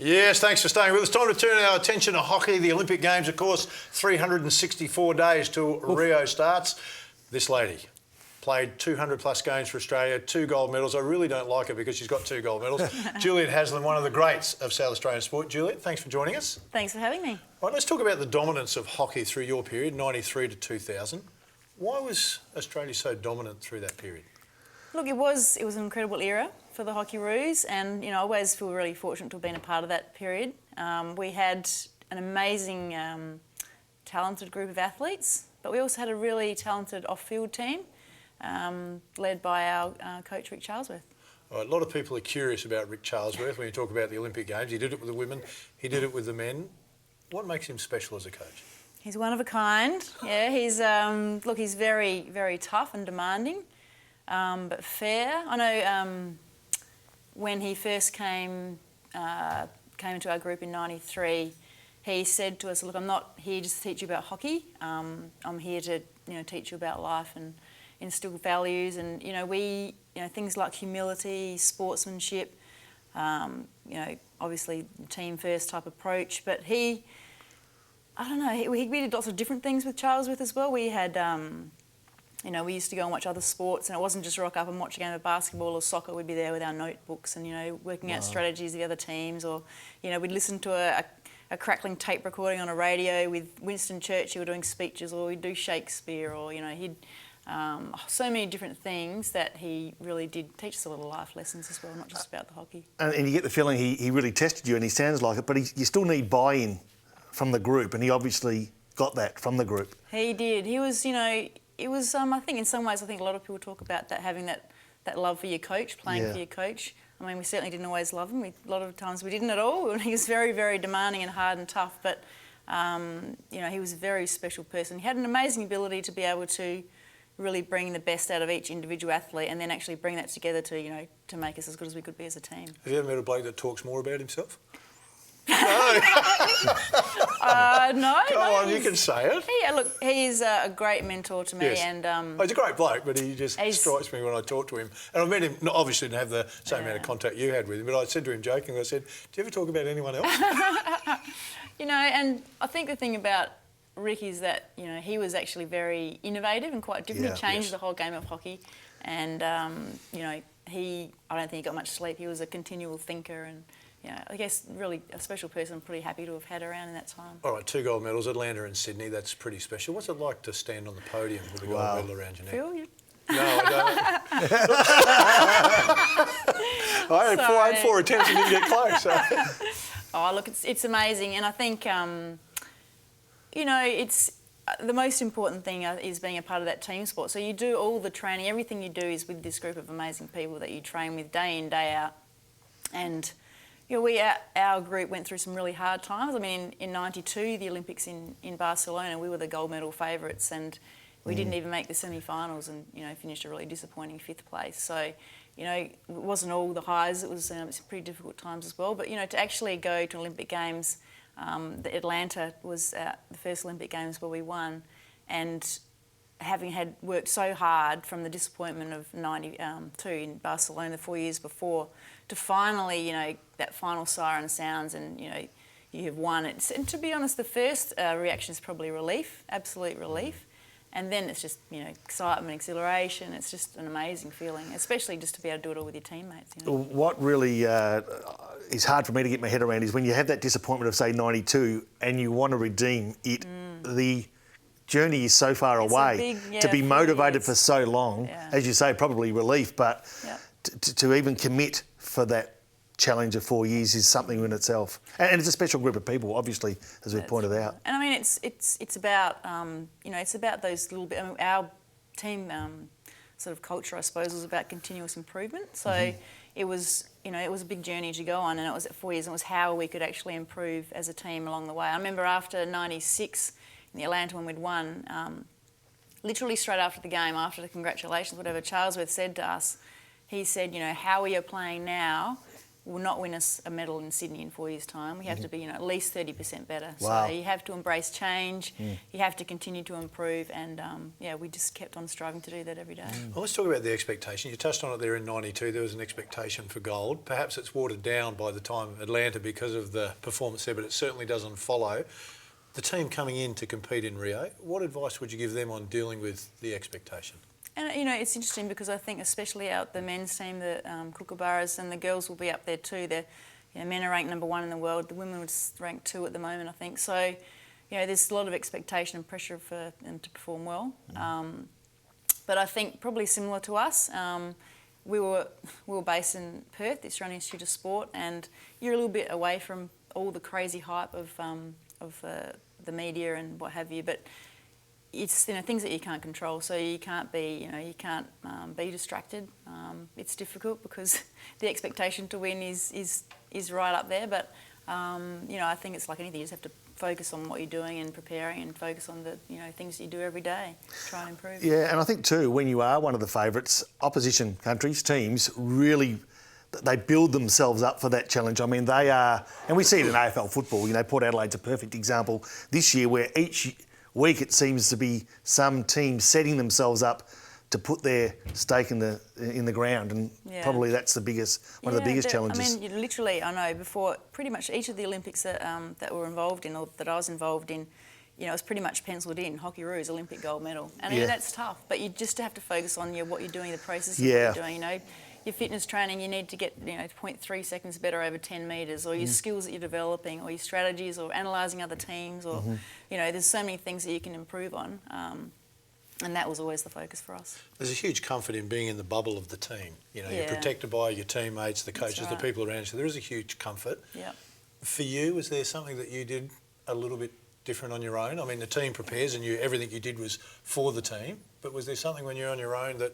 Yes, thanks for staying with us. Time to turn our attention to hockey. The Olympic Games, of course, 364 days till Rio starts. This lady played 200-plus games for Australia, 2 gold medals. I really don't like her because she's got 2 gold medals. Juliet Haslam, one of the greats of South Australian sport. Juliet, thanks for joining us. Thanks for having me. All right, let's talk about the dominance of hockey through your period, 93 to 2000. Why was Australia so dominant through that period? Look, it was an incredible era for the Hockeyroos, and I always feel really fortunate to have been a part of that period. We had an amazing, talented group of athletes, but we also had a really talented off-field team, led by our coach Rick Charlesworth. All right, a lot of people are curious about Rick Charlesworth when you talk about the Olympic Games. He did it with the women, he did it with the men. What makes him special as a coach? He's one of a kind. Yeah, he's he's very, very tough and demanding. But fair. I know when he first came into our group in '93, he said to us, "Look, I'm not here just to teach you about hockey. I'm here to teach you about life and instill values and things like humility, sportsmanship. Obviously team first type approach. But we did lots of different things with Charlesworth as well. We had." We used to go and watch other sports, and it wasn't just rock up and watch a game of basketball or soccer. We'd be there with our notebooks and, working out strategies of the other teams, or, we'd listen to a crackling tape recording on a radio with Winston Churchill doing speeches, or we'd do Shakespeare, or, he'd so many different things that he really did teach us a lot of life lessons as well, not just about the hockey. And you get the feeling he really tested you, and he sounds like it, but you still need buy-in from the group, and he obviously got that from the group. He did. He was, it was, I think in some ways, a lot of people talk about that, having that love for your coach, playing for your coach. I mean, we certainly didn't always love him. A lot of times we didn't at all. He was very, very demanding and hard and tough, but, he was a very special person. He had an amazing ability to be able to really bring the best out of each individual athlete and then actually bring that together to, to make us as good as we could be as a team. Have you ever met a bloke that talks more about himself? No. No. Come on, you can say it. Yeah, look, he's a great mentor to me, yes. and he's a great bloke, but he just strikes me when I talk to him. And I've met him, obviously didn't have the same amount of contact you had with him, but I said to him jokingly, I said, "Do you ever talk about anyone else?" And I think the thing about Rick is that he was actually very innovative and quite different. He changed the whole game of hockey, and I don't think he got much sleep. He was a continual thinker, and I guess really a special person. I'm pretty happy to have had around in that time. All right, 2 gold medals, Atlanta and Sydney. That's pretty special. What's it like to stand on the podium with a gold medal around your neck? Feel you? No, I don't. I had 4 attempts and didn't get close. So. Oh, look, it's amazing, and I think it's the most important thing is being a part of that team sport. So you do all the training, everything you do is with this group of amazing people that you train with day in, day out, and. Our group went through some really hard times. I mean, in '92, the Olympics in Barcelona, we were the gold medal favourites, and we didn't even make the semi-finals, and finished a really disappointing 5th place. So, it wasn't all the highs. It was some pretty difficult times as well. But to actually go to Olympic Games, the Atlanta was the first Olympic Games where we won, and having had worked so hard from the disappointment of '92 in Barcelona 4 years before, to finally, that final siren sounds and, you have won it. And to be honest, the first reaction is probably relief, absolute relief. And then it's just, excitement, exhilaration. It's just an amazing feeling, especially just to be able to do it all with your teammates. What really is hard for me to get my head around is when you have that disappointment of, say, '92 and you want to redeem it, the journey is so far away. To be motivated for so long, as you say, probably relief, but to even commit for that challenge of 4 years is something in itself. And it's a special group of people, obviously, as we've pointed out. And I mean, it's about, it's about those little bit, our team sort of culture, I suppose, was about continuous improvement. So it was, it was a big journey to go on, and it was at 4 years, and it was how we could actually improve as a team along the way. I remember after '96, in the Atlanta when we'd won, literally straight after the game, after the congratulations, whatever Charlesworth said to us, he said, how we are playing now, will not win us a medal in Sydney in 4 years' time. We have to be, at least 30% better. Wow. So you have to embrace change. You have to continue to improve, and we just kept on striving to do that every day. Well, let's talk about the expectation. You touched on it there in '92. There was an expectation for gold. Perhaps it's watered down by the time Atlanta because of the performance there, but it certainly doesn't follow. The team coming in to compete in Rio, what advice would you give them on dealing with the expectation? And, it's interesting because I think especially out the men's team, the Kookaburras, and the girls will be up there too. The men are ranked #1 in the world. The women would rank 2 at the moment, I think. So, there's a lot of expectation and pressure for them to perform well. But I think probably similar to us, we were based in Perth, the Australian Institute of Sport, and you're a little bit away from all the crazy hype of the media and what have you. But it's things that you can't control, so you can't be be distracted. It's difficult because the expectation to win is right up there. But I think it's like anything; you just have to focus on what you're doing and preparing, and focus on the things that you do every day, try and improve. Yeah, and I think too, when you are one of the favourites, opposition countries, teams really. They build themselves up for that challenge. I mean, they are, and we see it in AFL football. Port Adelaide's a perfect example this year, where each week it seems to be some team setting themselves up to put their stake in the ground, and probably that's one of the biggest challenges. I mean, literally, I know before pretty much each of the Olympics that we're involved in, or that I was involved in, it was pretty much penciled in. Hockeyroos, Olympic gold medal, and that's tough. But you just have to focus on what you're doing, the process you're doing. Your fitness training, you need to get 0.3 seconds better over 10 metres, or your skills that you're developing, or your strategies, or analysing other teams, or there's so many things that you can improve on, and that was always the focus for us. There's a huge comfort in being in the bubble of the team. You're protected by your teammates, the coaches, the people around you. So there is a huge comfort. Yeah. For you, was there something that you did a little bit different on your own? I mean, the team prepares, and everything you did was for the team. But was there something when you're on your own that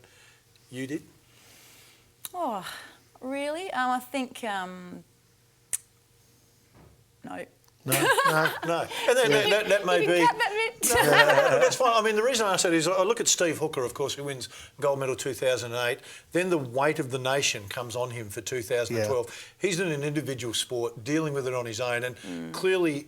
you did? Oh, really? I think no. No. And then that may be. That's fine. I mean, the reason I said is I look at Steve Hooker, of course, who wins gold medal 2008. Then the weight of the nation comes on him for 2012. Yeah. He's in an individual sport, dealing with it on his own, and clearly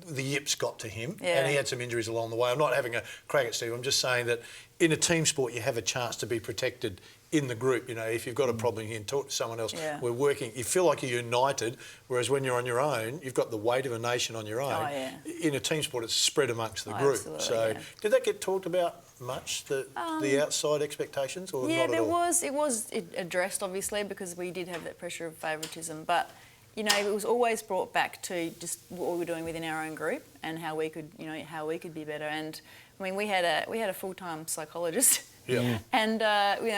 the yips got to him, and he had some injuries along the way. I'm not having a crack at Steve. I'm just saying that in a team sport, you have a chance to be protected in the group. If you've got a problem, you can talk to someone else. Yeah. We're working. You feel like you're united, whereas when you're on your own, you've got the weight of a nation on your own. Oh, yeah. In a team sport, it's spread amongst the group. So, did that get talked about much, the outside expectations, or not at all? It was addressed, obviously, because we did have that pressure of favouritism. But it was always brought back to just what we were doing within our own group and how we could be better. And I mean, we had a full-time psychologist. Yeah. And,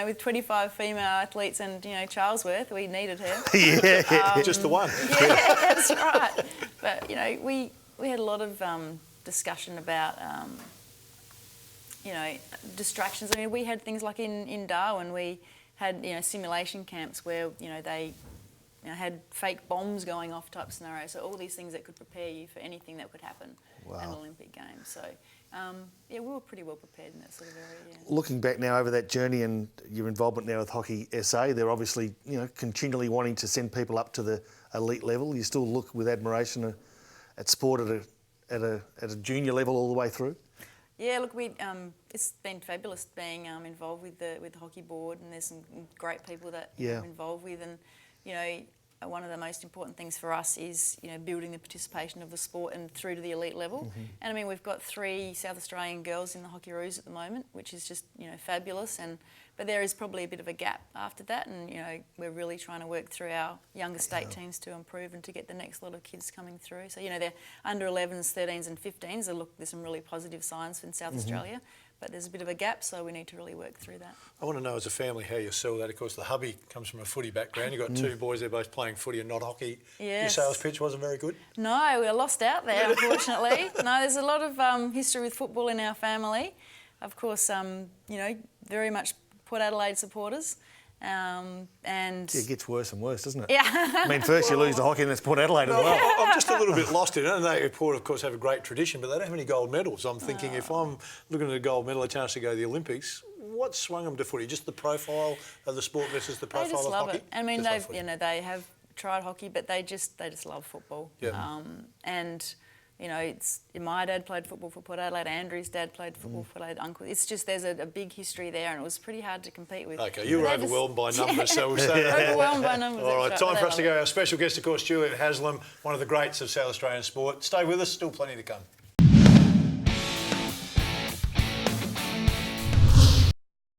with 25 female athletes and, Charlesworth, we needed her. Just the one. Yeah, that's right. But, we had a lot of discussion about, distractions. I mean, we had things like in Darwin, we had, simulation camps where, they had fake bombs going off type scenarios. So all these things that could prepare you for anything that could happen at an Olympic Games. So, we were pretty well prepared in that sort of area. Yeah. Looking back now over that journey and your involvement now with Hockey SA, they're obviously continually wanting to send people up to the elite level. You still look with admiration at sport at a junior level all the way through. Yeah, look, it's been fabulous being involved with the hockey board, and there's some great people that I'm involved with, and one of the most important things for us is, building the participation of the sport and through to the elite level. Mm-hmm. And I mean, we've got 3 South Australian girls in the Hockeyroos at the moment, which is just, fabulous. But there is probably a bit of a gap after that, and we're really trying to work through our younger state teams to improve and to get the next lot of kids coming through. So they're under 11s, 13s, and 15s. So look, there's some really positive signs in South Australia. But there's a bit of a gap, so we need to really work through that. I want to know, as a family, how you sell that. Of course, the hubby comes from a footy background. You've got 2 boys, they're both playing footy and not hockey. Yes. Your sales pitch wasn't very good? No, we were lost out there, unfortunately. No, there's a lot of history with football in our family. Of course, very much Port Adelaide supporters. And it gets worse and worse, doesn't it? Yeah. I mean, first you lose to hockey and that's Port Adelaide as well. I'm just a little bit lost in it. I know Port, of course, have a great tradition, but they don't have any gold medals. I'm thinking if I'm looking at a gold medal, a chance to go to the Olympics, what swung them to footy? Just the profile of the sport versus the profile of hockey? They just love it. I mean, they have tried hockey, but they just love football. Yeah. And you know, my dad played football for Port Adelaide. Andrew's dad played football for Port Adelaide. Uncle, it's just there's a big history there, and it was pretty hard to compete with. Okay, you were overwhelmed by numbers, so we'll say that. Overwhelmed by numbers. All right, time for us to go. Our special guest, of course, Juliet Haslam, one of the greats of South Australian sport. Stay with us, still plenty to come.